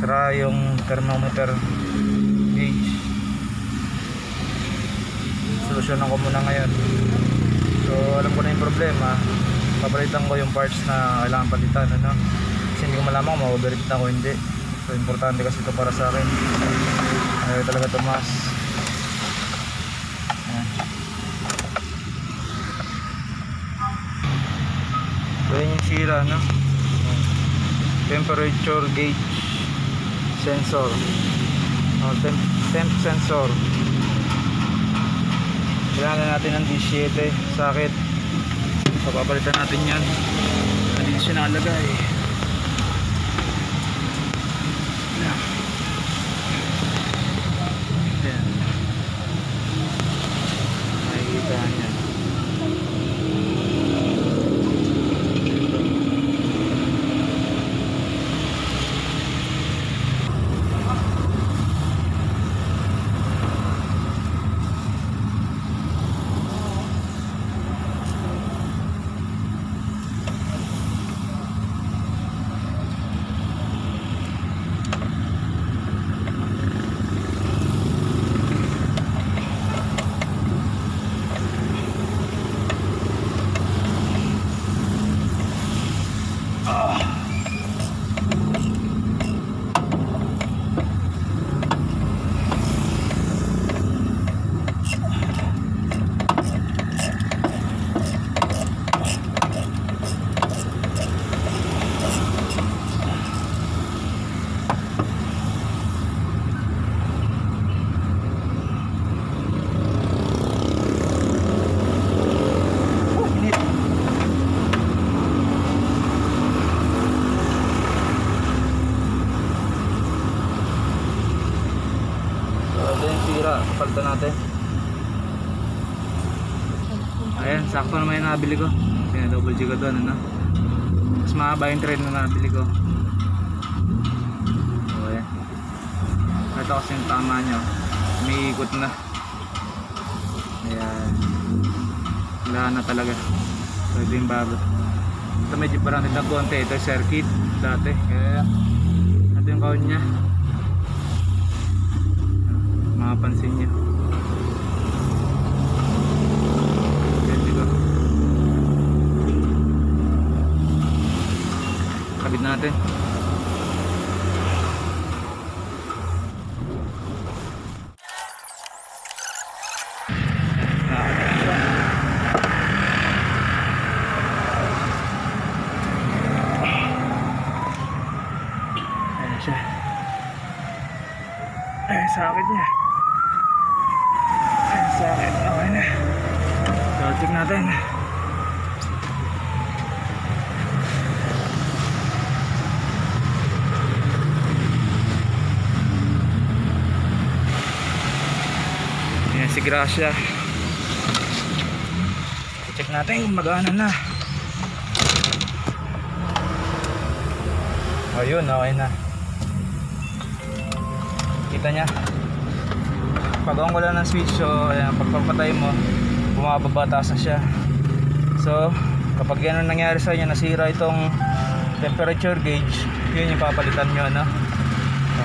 saka yung thermometer gauge. Solusyonan ko muna ngayon. So alam ko na yung problema, papalitan ko yung parts na kailangan palitan, ano? Kasi hindi ko malaman kung ma-overheat ako hindi. So importante kasi ito para sa akin. Ayaw talaga tumas. So yun yung sira, no? Temperature gauge sensor, temp sensor. Kailangan natin ng D7 sakit. Papapalitan natin yan. Dito siya nakalagay. Ayan. Makikita niya. Palitan natin. Ayan, sakto naman yung nabili ko. Double G ko doon, ano? Mas mahaba yung thread na nabili ko. So ayan, ito kasi yung tama nyo, umiikot na. Ayan, wala na talaga. So ito yung bago. Ito medyo parang nagdag konti. Ito yung circuit dati. Kaya ito yung count nya, makapansin nyo. Kabit natin. Ayan siya. Ayan sakit niya. Sakit, okay na. So check natin. Yan si Gracia. Check natin kung magana na. Ayun, okay na. Kita nya, pag-on ko lang ng switch, so ayan, pagpapatay mo, bumababa, taas na siya. So kapag yan ang nangyari sa inyo, nasira itong temperature gauge, yun yung papalitan nyo, ano? So,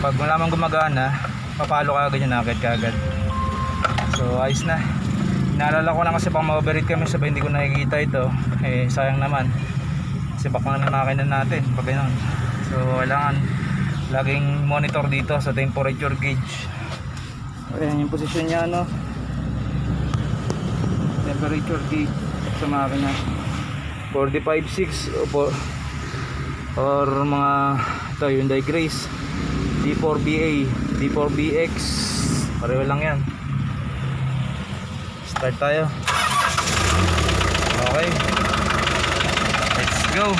pag malamang gumagana, papalo ka agad, nakit ka agad. So ayos na. Naalala ko lang kasi pang ma-overheat kami, sabay hindi ko nakikita ito. Eh sayang naman, kasi baka na makina natin pag ganun. So kailangan laging monitor dito sa temperature gauge. Ayan yung posisyon niya, no? Temperature gauge sa makina 45.6 or mga ito, Hyundai Grace D4BA, D4BX, pareho lang yan. Start tayo. Okay, let's go.